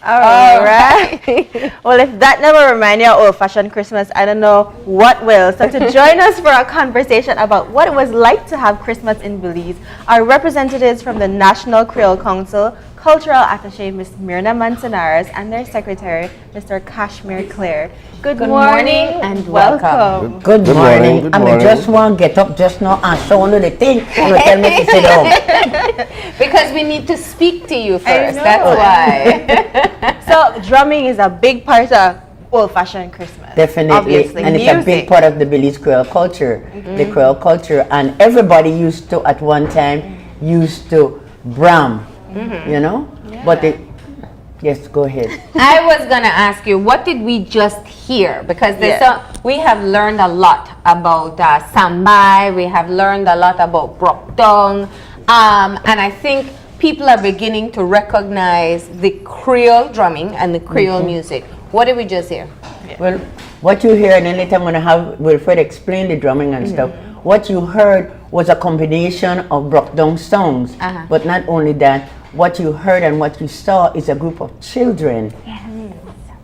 All right. Well, if that never reminds you of old-fashioned Christmas, I don't know what will. So to join us for a conversation about what it was like to have Christmas in Belize are representatives from the National Kriol Council, Cultural Attache Ms. Myrna Manzanares, and their secretary, Mr. Kashmir Clare. Good morning and welcome. Good morning. I mean, just want to get up just now and show you the thing. You tell me to sit down. Because we need to speak to you first. That's why. So drumming is a big part of old-fashioned Christmas. Definitely. Obviously. And Music. it's a big part of the Belize Creole culture. The Creole culture. And everybody used to, at one time, used to bram. You know? Yeah. But it, yes, go ahead. I was going to ask you, what did we just hear? Because we have learned a lot about Sambai, we have learned a lot about Brokdong, and I think people are beginning to recognize the Creole drumming and the Creole music. What did we just hear? Well, what you hear, and then later I'm going to have Wilfred explain the drumming and stuff. What you heard was a combination of Brokdong songs. But not only that, what you heard and what you saw is a group of children.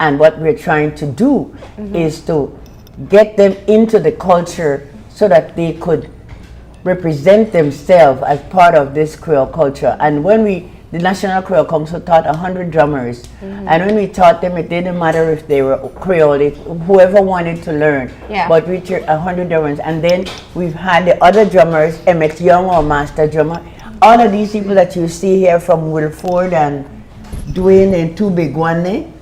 And what we're trying to do is to get them into the culture so that they could represent themselves as part of this Creole culture. And when the National Creole Council taught 100 drummers, and when we taught them, it didn't matter if they were Creole, whoever wanted to learn. But we taught 100 drummers, and then we've had the other drummers, Emmett Young, our master drummer. All of these people that you see here, from Wilford and Dwayne and Two Big One, then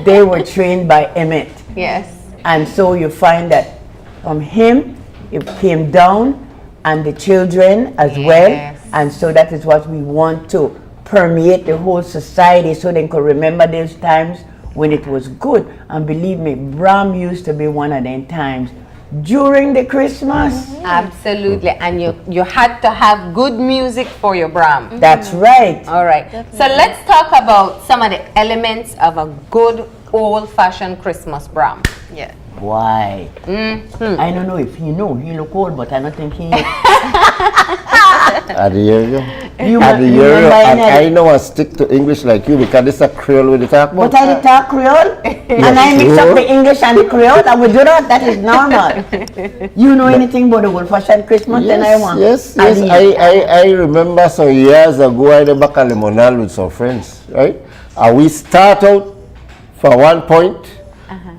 they were trained by Emmett. Yes. And so you find that from him, it came down, and the children as well. And so that is what we want to permeate the whole society so they could remember those times when it was good. And believe me, Bram used to be one of them times during the Christmas. Absolutely. And you had to have good music for your Bram. That's right. All right. So let's talk about some of the elements of a good old-fashioned Christmas Bram. Yeah. Why? I don't know if he know. He look old, but I don't think he. I hear you. I And I know I stick to English like you because this is a Kriol with the talk about. But I did talk Creole, and I mix up the English and the Creole. I would do that. That is normal. You know anything about the old-fashioned Christmas? Then I want. Yes. I remember some years ago I went back to Limonal with some friends, right? And we start out for one point,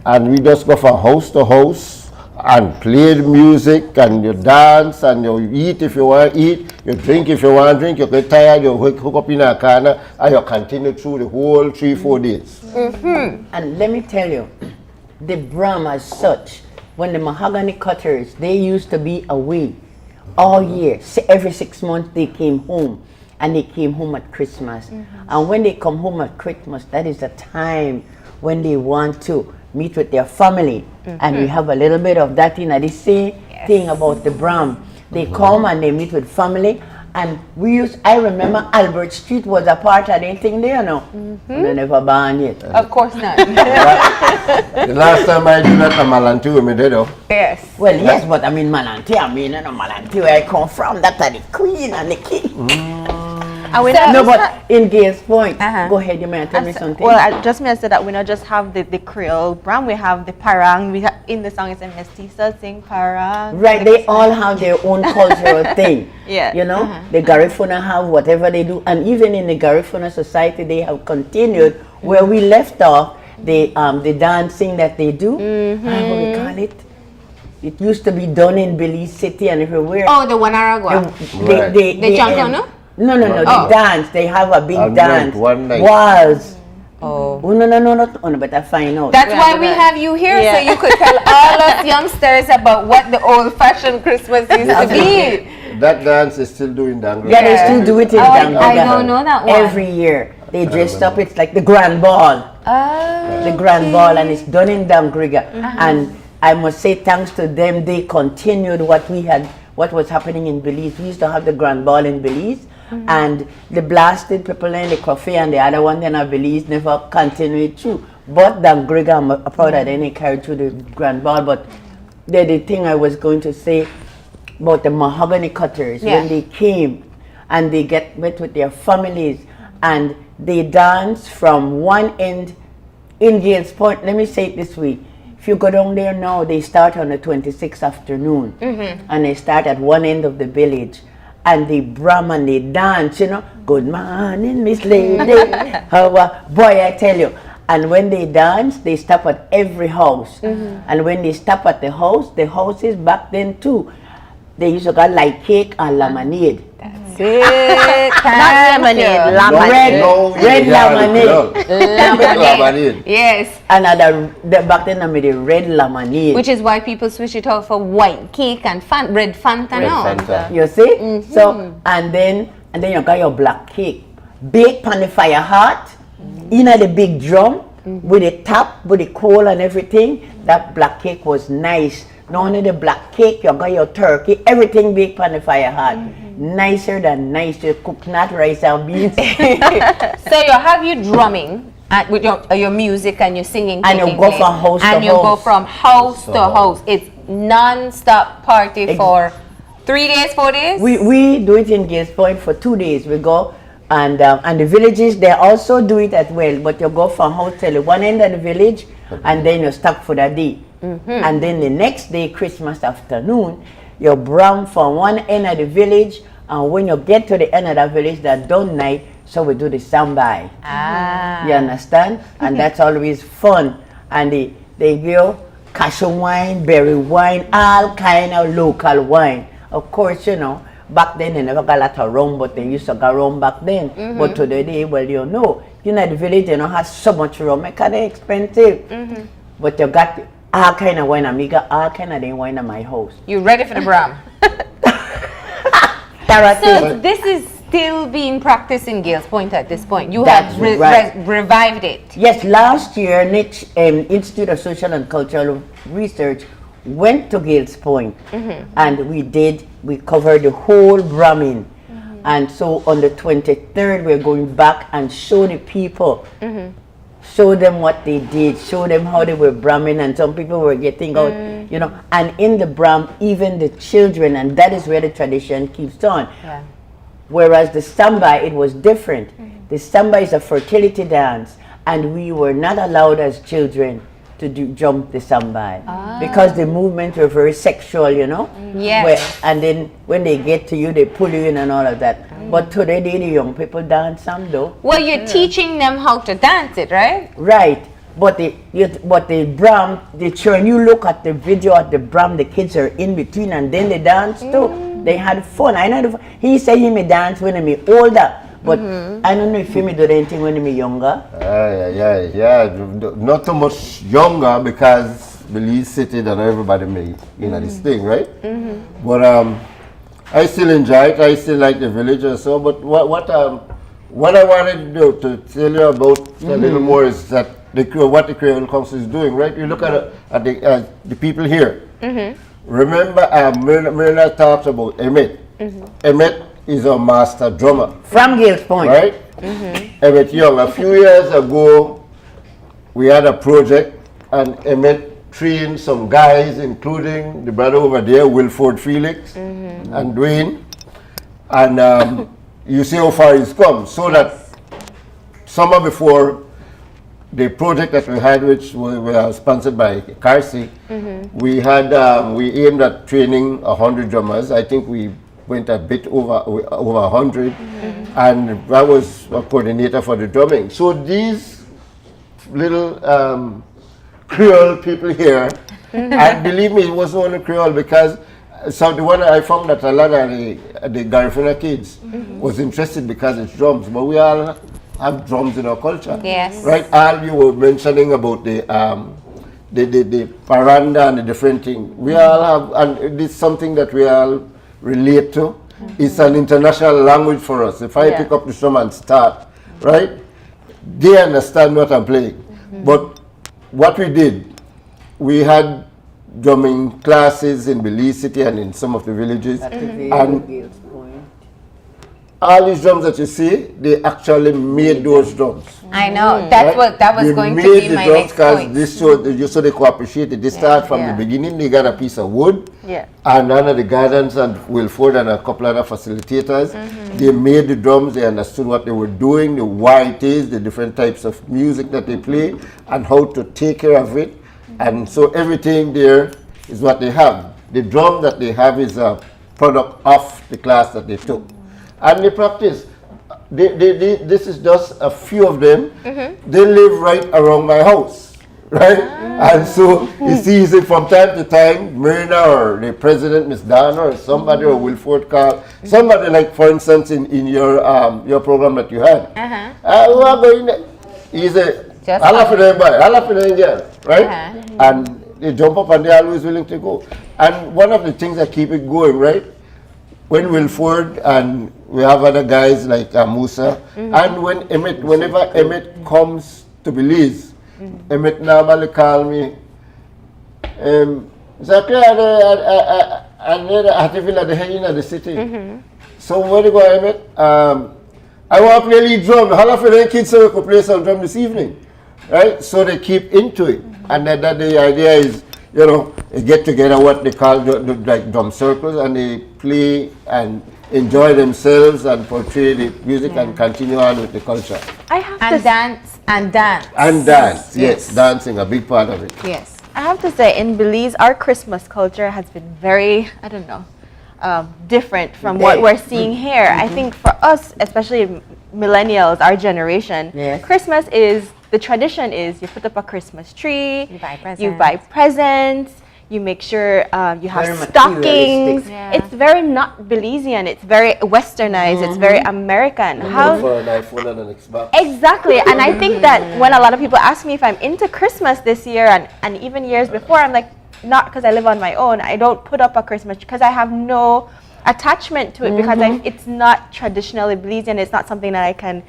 and we just go from house to house and play the music, and you dance, and you eat if you want to eat, you drink if you want to drink, you get tired, you hook up in a corner, and you continue through the whole 3-4 days. And let me tell you, the Bram as such, when the mahogany cutters, they used to be away all year. Every 6 months they came home, and they came home at Christmas. And when they come home at Christmas, that is the time when they want to meet with their family. And we have a little bit of that in the same thing about the Bram. They come and they meet with family. And I remember Albert Street was a part of anything there, no? They never banned it. Of course not. The last time I did that, Malantu, I did it. Yes. Well, yes, but I mean Malante, Malante where I come from, that's the queen and the king. And we No, but in Gail's point, go ahead, you may tell me something. Well, I just may say that we not just have the Kriol Bram, we have the Parang. In the song, it's a mestiza sing Parang. Right, they all have their own cultural thing. Yeah. You know, the Garifuna have whatever they do, and even in the Garifuna society, they have continued where we left off the dancing that they do. How do we call it? It used to be done in Belize City and everywhere. Oh, the Wanaragua. The Chanko, no? No, the dance. They have a big dance. One night. Was. Oh. No, but I find out. That's why we have you here, so you could tell all us youngsters about what the old-fashioned Christmas used to be. That dance is still doing Dangra. Yeah, they still do it in Dangra. I don't know that one. Every year. They dressed up, it's like the grand ball. The grand ball, and it's done in Dangriga. And I must say thanks to them, they continued what was happening in Belize. We used to have the grand ball in Belize. And the blasted people in the coffee and the other one in Belize never continued through. But Dangriga, I'm proud that they carried through the grand ball. But the thing I was going to say about the mahogany cutters, when they came and they met with their families and they dance from one end in Gail's Point. Let me say it this way. If you go down there now, they start on the 26th afternoon. And they start at one end of the village. And they Bram and they dance, you know. Good morning, Miss Lady. Boy, I tell you. And when they dance, they stop at every house. And when they stop at the houses back then too, they used to got like cake and lemonade. That's it. Not lemonade, Red lemonade. Lemonade. Yes. And back then I made a red lemonade. Which is why people switch it out for white cake and red Fanta now. Fanta. You see? So, and then you got your black cake. Baked on the fire hot, in the big drum, with the top, with the coal and everything. That black cake was nice. Not only the black cake, you got your turkey, everything baked on the fire hot. Nicer than nice. You cook not rice and beans. So you have you drumming with your music and your singing. And you go from house to house. And you go from house to house. It's non-stop party for 3 days, 4 days? We do it in Gail's Point for 2 days. We go and the villages, they also do it as well. But you go from house till one end of the village and then you stop for the day. And then the next day, Christmas afternoon, you Bram from one end of the village, and when you get to the end of the village, that done night, so we do the sambai. You understand? And that's always fun. And they give cashew wine, berry wine, all kind of local wine. Of course, you know, back then they never got a lot of rum, but they used to get rum back then. But today, well, you know the village, you know, has so much rum, it's kind of expensive. But you got all kind of wine, amiga, all kind of the wine in my house. You ready for the Bram? So this is still being practiced in Gales Point at this point. You That's have right. revived it. Yes, last year, NICH, Institute of Social and Cultural Research, went to Gales Point, and we covered the whole Brahmin. And so on the 23rd, we're going back and show the people, show them what they did, show them how they were Brahmin, and some people were getting out, you know, and in the Brahm, even the children, and that is where the tradition keeps on. Yeah. Whereas the Samba, it was different. The Samba is a fertility dance, and we were not allowed as children to jump the Samba because the movements were very sexual, you know. Yes. And then when they get to you, they pull you in and all of that. But today, the young people dance Samba. Well, you're teaching them how to dance it, right? Right. But the Brahm, when you look at the video at the Brahm, the kids are in between and then they dance too. They had fun. I know he said he may dance when he may older, but I don't know if he may do anything when he may younger. Yeah. Not too much younger because Belize City and everybody may, you know, this thing, right? But I still enjoy it. I still like the village and so. But what I wanted to tell you about a little more is that what the Kriol Council is doing, right? You look at the people here. Remember, Myrna talked about Emmett. Emmett is a master drummer. From Gales Point. Right? Emmett Young. A few years ago, we had a project and Emmett trained some guys, including the brother over there, Wilford Felix and Dwayne. And you see how far he's come. So that summer before the project that we had, which was sponsored by Carsi, we aimed at training 100 drummers. I think we went a bit over 100, and I was a coordinator for the drumming. So these little Kriol people here, and believe me, it wasn't only Kriol because the one I found that a lot of the Garifuna kids was interested because it's drums, but we all have drums in our culture. Yes. Right? All you were mentioning about the paranda and the different thing. We all have, and it's something that we all relate to. It's an international language for us. If I pick up the drum and start, right? They understand what I'm playing. But what we did, we had drumming classes in Belize City and in some of the villages. And all these drums that you see, they actually made those drums. I know. That was going to be my next point. This so they could appreciate it. They start from the beginning. They got a piece of wood. And none of the guidance and Wilford and a couple other facilitators, they made the drums. They understood what they were doing, why it is, the different types of music that they play, and how to take care of it. And so everything there is what they have. The drum that they have is a product of the class that they took. And they practice. This is just a few of them. They live right around my house, right? And so you see it from time to time, Myrna or the president, Miss Dana, or somebody, or Wilford Carl, somebody like, for instance, in your program that you had. We are going there. He's a right? And they jump up and they're always willing to go. And one of the things that keep it going, right? When Wilford and we have other guys like Musa, and whenever Emmett comes to Belize, Emmett normally call me, Zachary, I feel at the head of the city. So where do you go, Emmett? I want to play lead drum. How of the kids so we could play some drum this evening, right? So they keep into it, and that the idea is, you know, they get together what they call like drum circles, and they play and enjoy themselves and portray the music and continue on with the culture. Dance. Yes, dancing, a big part of it. Yes. I have to say, in Belize, our Christmas culture has been very, I don't know, different from what we're seeing here. I think for us, especially millennials, our generation, Christmas is, the tradition is you put up a Christmas tree, you buy presents, you make sure you have stockings. It's very not Belizean, it's very westernized, it's very American. How for an iPhone and an Xbox. Exactly, and I think that when a lot of people ask me if I'm into Christmas this year and even years before, I'm like, not because I live on my own. I don't put up a Christmas because I have no attachment to it because it's not traditionally Belizean. It's not something that I can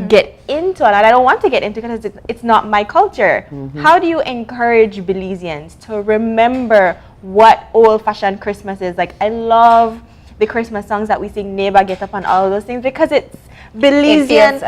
get into, and I don't want to get into because it's not my culture. How do you encourage Belizeans to remember what old-fashioned Christmas is? Like, I love the Christmas songs that we sing, Neighbor Get Up, and all of those things because it's Belizean.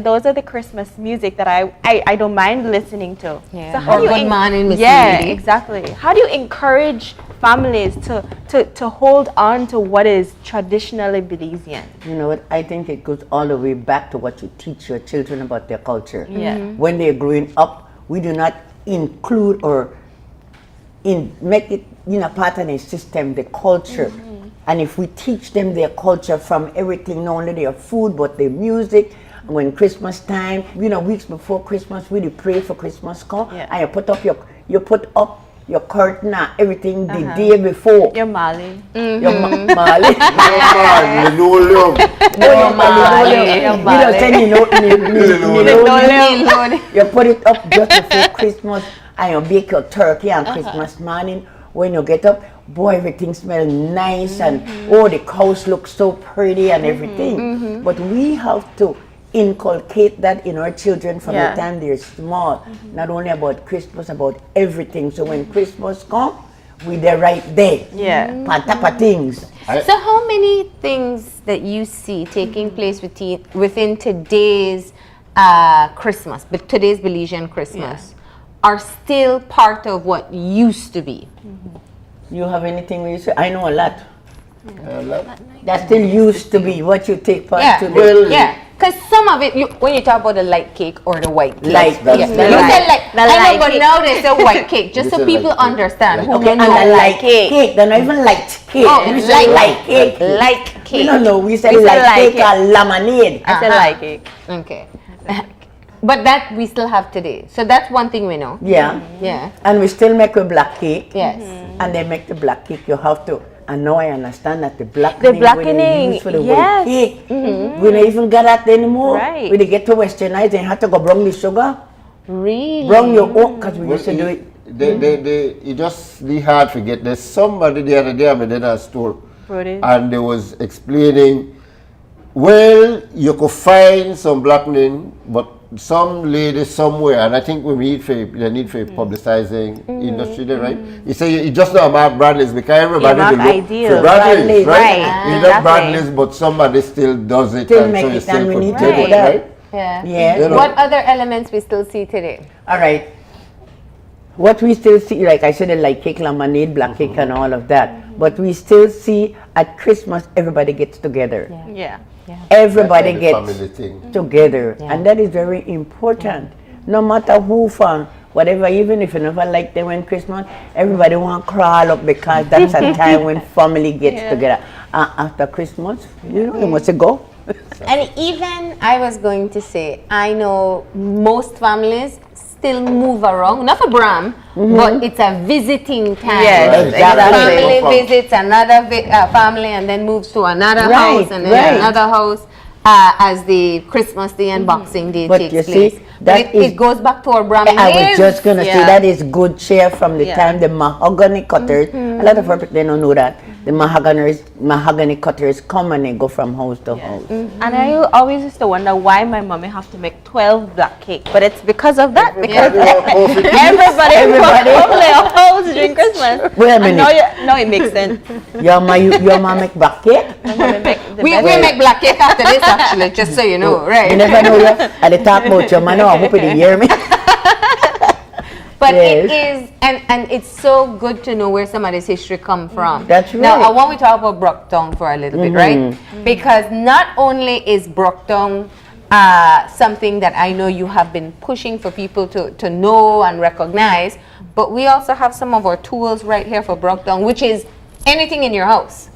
Those are the Christmas music that I don't mind listening to. Yeah. So how do you Good Morning, Miss Yeah, Lady. exactly. How do you encourage families to hold on to what is traditionally Belizean? You know what? I think it goes all the way back to what you teach your children about their culture. Yeah. When they're growing up, we do not include or make it part of the system, the culture. And if we teach them their culture from everything, not only their food, but their music, when Christmas time, weeks before Christmas, we pray for Christmas come, and you put up your curtain and everything the day before. Your Mali. Your Mali. You put it up just before Christmas, and you bake your turkey on Christmas morning. When you get up, boy, everything smells nice, and the cows look so pretty and everything. But we have to inculcate that in our children from the time they're small. Not only about Christmas, about everything. So when Christmas comes, we're there right there. Yeah. Patapa things. So how many things that you see taking place within today's Christmas, but today's Belizean Christmas, are still part of what used to be? You have anything where you say, I know a lot. That still used to be what you take part to. Yeah. Because some of it, when you talk about the light cake or the white cake, Light, you said like, I know, but now they say white cake, just so people understand. Okay, and the light cake. They're not even light cake. Oh, We say light cake. Light cake. No, we say light cake or lemonade. I said like it. Okay. But that we still have today. So that's one thing we know. Yeah. Yeah. And we still make a black cake. Yes. And they make the black cake. You have to. And now I understand that the blackening, for the white cake. We don't even get that anymore. Right. We get to westernize and have to go bring the sugar. Really? Bring your own, because we used to do it. It just be hard to get. There's somebody the other day I'm in a store, and they was explaining, well, you could find some blackening, but some lady somewhere, and I think they need for publicizing industry there, right? You say you just not about Bradley's because everybody not look ideal. for Bradley's, right? Right. You know Bradley's, but somebody still does it, Still and make so you it, still and we could need do to it, do that. right? Yeah. Yeah. You know. What other elements we still see today? All right. What we still see, like I said, the light cake, lemonade, black cake, and all of that. But we still see at Christmas, everybody gets together. Yeah. Everybody That's gets the family thing. together. And that is very important. No matter who from, whatever, even if you never like them when Christmas, everybody want to crawl up because that's a time when family gets together. After Christmas, you must go. And even I was going to say, I know most families still move around, not for Bram, but it's a visiting time. Yes, exactly. Family visits another family and then moves to another house and then another house as the Christmas Day and Boxing Day But takes you place. see, But it goes back to our Bram I was days. just going to say that is good cheer from the time the mahogany cutters, a lot of people they don't know that, the mahogany cutters come and they go from house to house. And I always used to wonder why my mommy have to make 12 black cake, but it's because of that. Because everybody from their house during Christmas. Wait a minute. And now it makes sense. Your mom make black cake? My mommy make the We best. make black cake after this actually, just so you know, right? You never know, and they talk about your man, I hope you hear me. But it is, and it's so good to know where somebody's history come from. That's right. Now, I want to talk about Brocktown for a little bit, right? Because not only is Brocktown something that I know you have been pushing for people to know and recognize, but we also have some of our tools right here for Brocktown, which is anything in your house,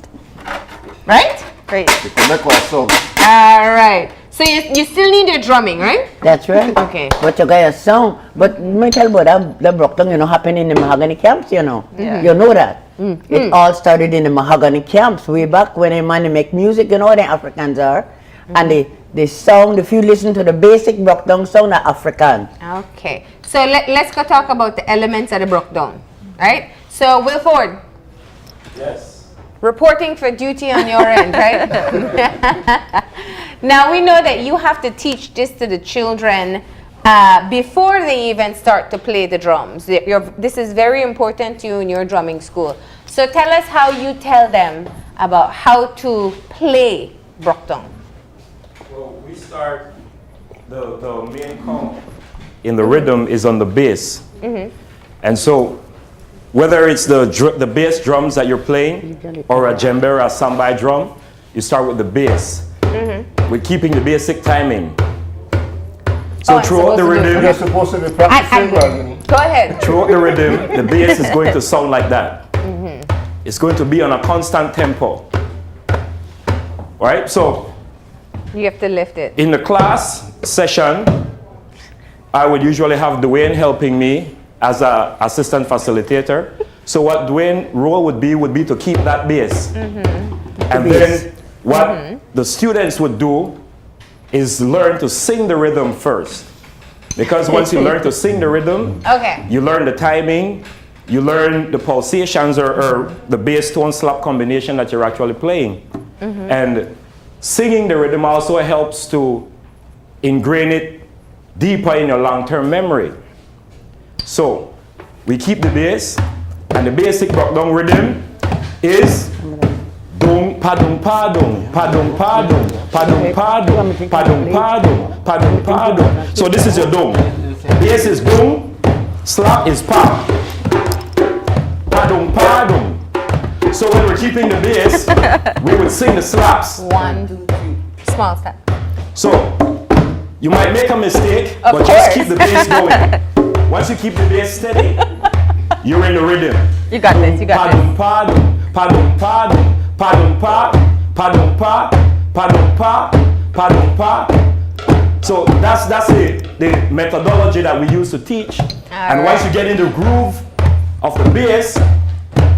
right? Great. You can make one song. All right. So you still need your drumming, right? That's right. Okay. But you got a song. But me tell you about that Brockton, happen in the mahogany camps, You know that. It all started in the mahogany camps way back when a man make music, the Africans are. And the sound, if you listen to the basic Brockton sound, are African. Okay. So let's go talk about the elements of the Brockdown, right? So Wilford. Yes. reporting for duty on your end, right? Now we know that you have to teach this to the children before they even start to play the drums. This is very important to you in your drumming school. So tell us how you tell them about how to play broktong. Well, we start, the main count in the rhythm is on the bass. And so whether it's the bass drums that you're playing or a djembe or a sambai drum, you start with the bass. With keeping the basic timing. So throughout the rhythm, You're supposed to be practicing. Go ahead. throughout the rhythm, the bass is going to sound like that. It's going to be on a constant tempo. Right? So You have to lift it. in the class session, I would usually have Dwayne helping me as an assistant facilitator. So what Dwayne's role would be to keep that bass. And then what the students would do is learn to sing the rhythm first. Because once you learn to sing the rhythm, Okay. you learn the timing, you learn the pulsations or the bass tone slap combination that you're actually playing. And singing the rhythm also helps to ingrain it deeper in your long-term memory. So we keep the bass, and the basic broktong rhythm is dong padung padung padung padung padung padung padung padung padung padung. So this is your dong. Bass is dong, slap is pa. Padung padung. So when we're keeping the bass, we would sing the slaps. 1, 2, 3. Small step. So you might make a mistake, Of but just course. keep the bass going. Once you keep the bass steady, you're in the rhythm. You got this. You got this. Padum padum padum padum padum padum pa padum pa padum pa. So that's the methodology that we use to teach. And once you get in the groove of the bass,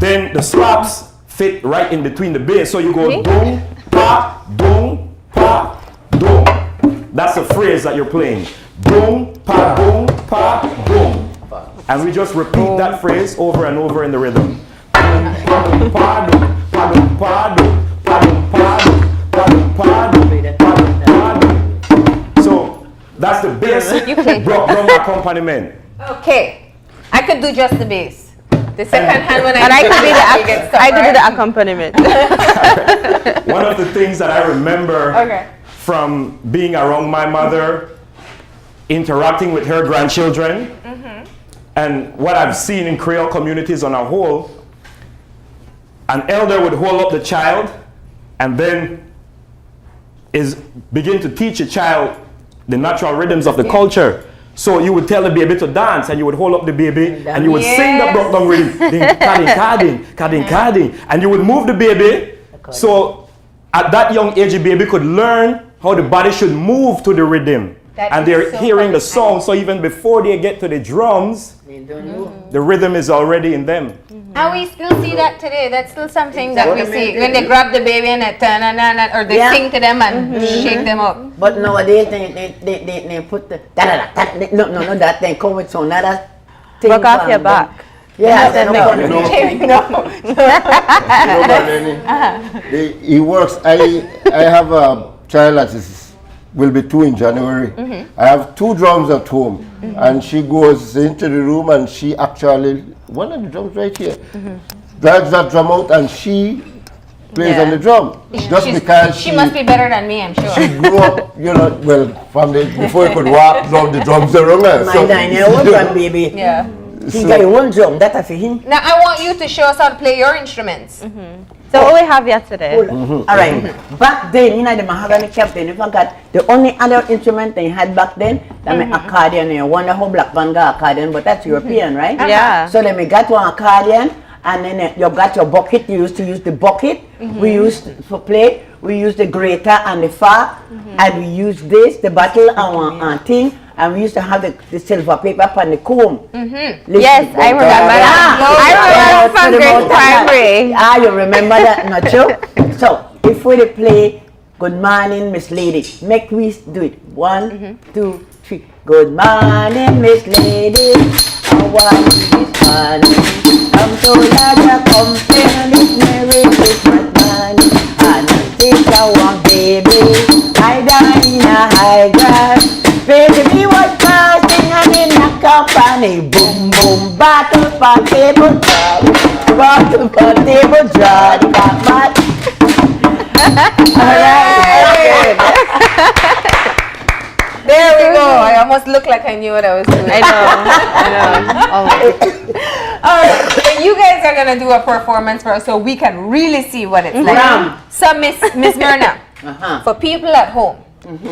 then the slaps fit right in between the bass. So you go dong pa dong pa dong. That's the phrase that you're playing. Dong pa dong pa dong. And we just repeat that phrase over and over in the rhythm. Padum padum padum padum padum padum padum padum padum padum. So that's the basic drum accompaniment. Okay. I could do just the bass. The second hand when And I could be you get stuck, I could do right? the accompaniment. One of the things that I remember Okay. from being around my mother, interacting with her grandchildren, and what I've seen in Kriol communities on a whole, an elder would hold up the child and then begin to teach a child the natural rhythms of the culture. So you would tell the baby to dance, and you would hold up the baby, and you would sing the broktong rhythm, ding, kading, kading, kading, kading, and you would move the baby. So at that young age, the baby could learn how the body should move to the rhythm. And they're hearing the sound, so even before they get to the drums, the rhythm is already in them. And we still see that today. That's still something that we see when they grab the baby and they turn or they sing to them and shake them up. But nowadays they put the no that they come with some other thing. Work off your back. Yeah, He works. I have a child that will be 2 in January. I have 2 drums at home, and she goes into the room and she actually, one of the drums right here, drags that drum out and she plays on the drum. Just because she must be better than me, I'm sure. she grew up, from before you could walk, the drums around her. My 9-year-old grandbaby. Yeah. He got one drum, that's for him. Now I want you to show us how to play your instruments. So what we have here today? All right. Back then, the mahogany captain, if I got the only other instrument they had back then, that mean accordion. You wonder how black band got accordion, but that's European, right? Yeah. So then we got one accordion, and then you got your bucket. You used to use the bucket. We used for play. We used the grater and the fa, and we used this, the bottle and one thing. And we used to have the silver paper and the comb. Yes, I remember that. I remember from grade primary. You remember that, not you? So, if we play Good Morning, Miss Lady, make we do it. 1, 2, 3. Good morning, Miss Lady. How are you this morning? I'm so glad you're coming. It's Merry Christmas. a one baby. I down in a high grass. Baby was fasting and in a company. Boom boom, battle for table job. Battle for table job. Alright. There we go. I almost looked like I knew what I was doing. I know. All right, so you guys are gonna do a performance for us so we can really see what it's like. So Miss Myrna, for people at home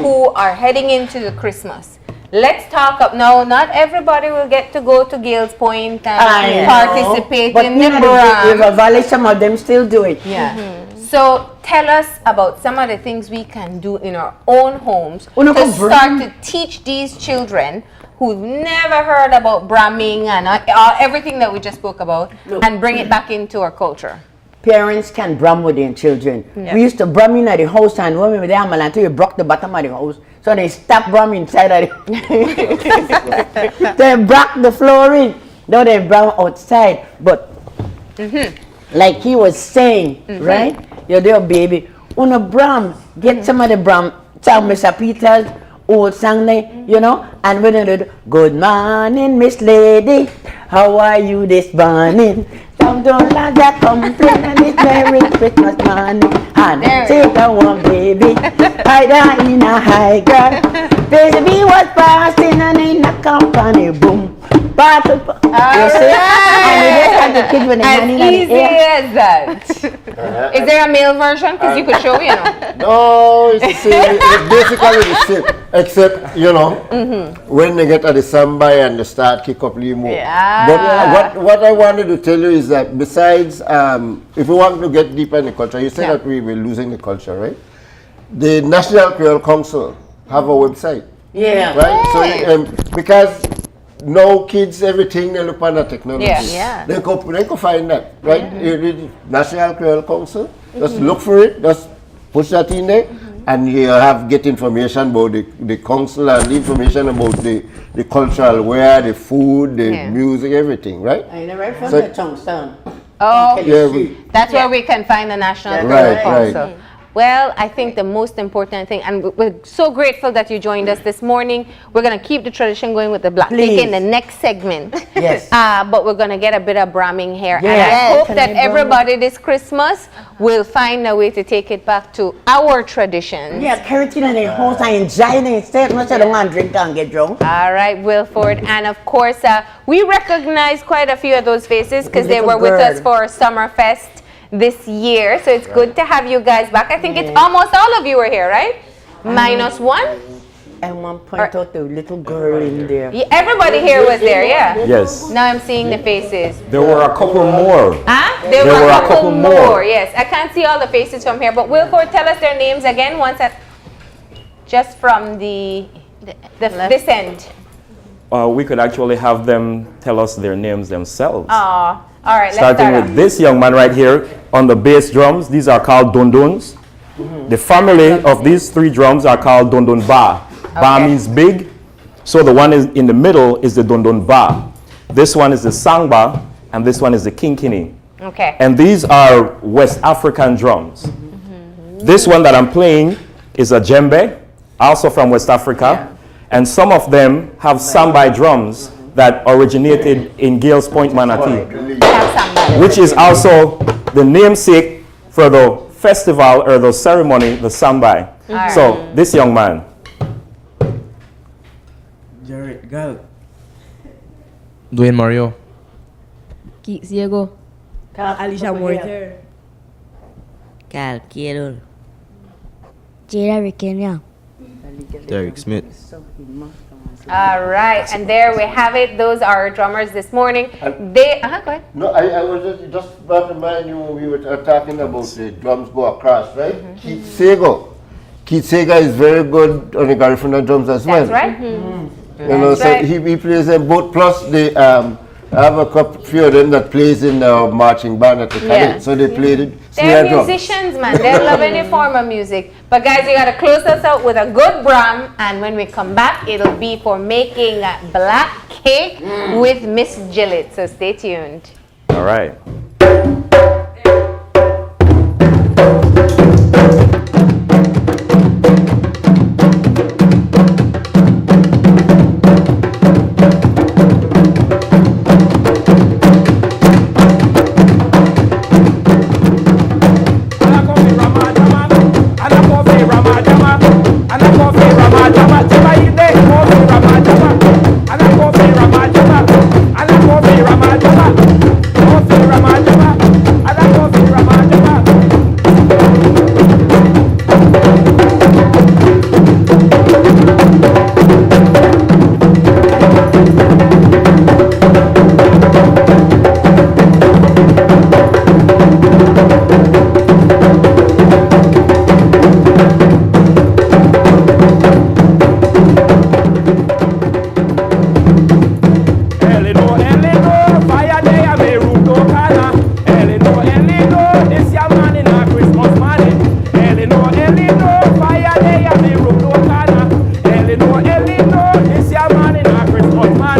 who are heading into the Christmas, let's talk up now. Not everybody will get to go to Gales Point and participate but in you the know, program. River Valley, some of them still do it. Yeah. So tell us about some of the things we can do in our own homes to start to teach these children who've never heard about Brahming and everything that we just spoke about, and bring it back into our culture. Parents can bram with their children. Yeah. We used to bram in at the house, and when we were there, until you broke the bottom of the house, so they stop bram inside of they broke the flooring. Now they bram outside. But like he was saying, right? You're there, baby. On a bram, get some of the bram. Tell Mr. Peter's old song, you know, and when they do, good morning, Miss Lady, how are you this morning? Some don't like that complain, and it's Merry Christmas morning. And take a one, baby, I down in a high grass. Baby was fasting and in a company, boom. You see? And we just had the kids when they As money in the easy air. as that. Is there a male version? Because you could show, you know. No, it's the same. It's basically the same. Except, you know, when they get at the samba and they start kick up a little more. Yeah. But what I wanted to tell you is that besides, if we want to get deeper in the culture, you said that we were losing the culture, right? The National Kriol Council have a website. Yeah. Right? So, because now kids, everything they look on the technology. Yeah. They can find that, right? You read National Kriol Council, just look for it, just push that in there, and you get information about the council and information about the cultural wear, the food, the music, everything, right? I know right from So- the Chongstown. Oh, Yeah, that's where we can find the National Right, Kriol right. Council. Well, I think the most important thing, and we're so grateful that you joined us this morning. We're going to keep the tradition going with the black cake in the next segment. Yes. But we're going to get a bit of Brahming here. Yes. And I hope Can that I bram everybody this Christmas will find a way to take it back to our traditions. Yeah, carry it in the house and enjoy it instead. Not don't want to drink and get drunk. All right, Wilford. And of course, we recognize quite a few of those faces because they Little were with us bird. for Summerfest this year. So it's good to have you guys back. I think it's almost all of you were here, right? Minus one? I want to point out the little girl in there. Yeah, everybody here was there, yeah. Yes. Now I'm seeing the faces. There were a couple more. There were a couple more. Yes, I can't see all the faces from here, but Wilford, tell us their names again once just from this end. We could actually have them tell us their names themselves. All right, let's Starting start with this young man right here on the bass drums. These are called dondons. The family of these three drums are called dondon ba. Ba means big. So the one in the middle is the dondon ba. This one is the sangba, and this one is the kinkini. Okay. And these are West African drums. This one that I'm playing is a djembe, also from West Africa. And some of them have sambai drums that originated in Gales Point, Manatee, which is also the namesake for the festival or the ceremony, the sambai. So this young man. Jared Gal. Dwayne Mario. Kik Diego. Alicia Morter. Cal Kriol. Jada Rikenya. Derek Smith. All right, and there we have it. Those are our drummers this morning. Go ahead. No, I was just about to remind you when we were talking about the drums go across, right? Keith Sega. Keith Sega is very good on the Garifuna drums as well. That's right. You know, so he plays them both. Plus, they I have a few of them that plays in the marching band at the cadet. So they play the snare They're drum. musicians, man. They love any form of music. But guys, you gotta close us out with a good Brahm, and when we come back, it'll be for making black cake with Miss Gillett. So stay tuned. All right.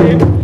time.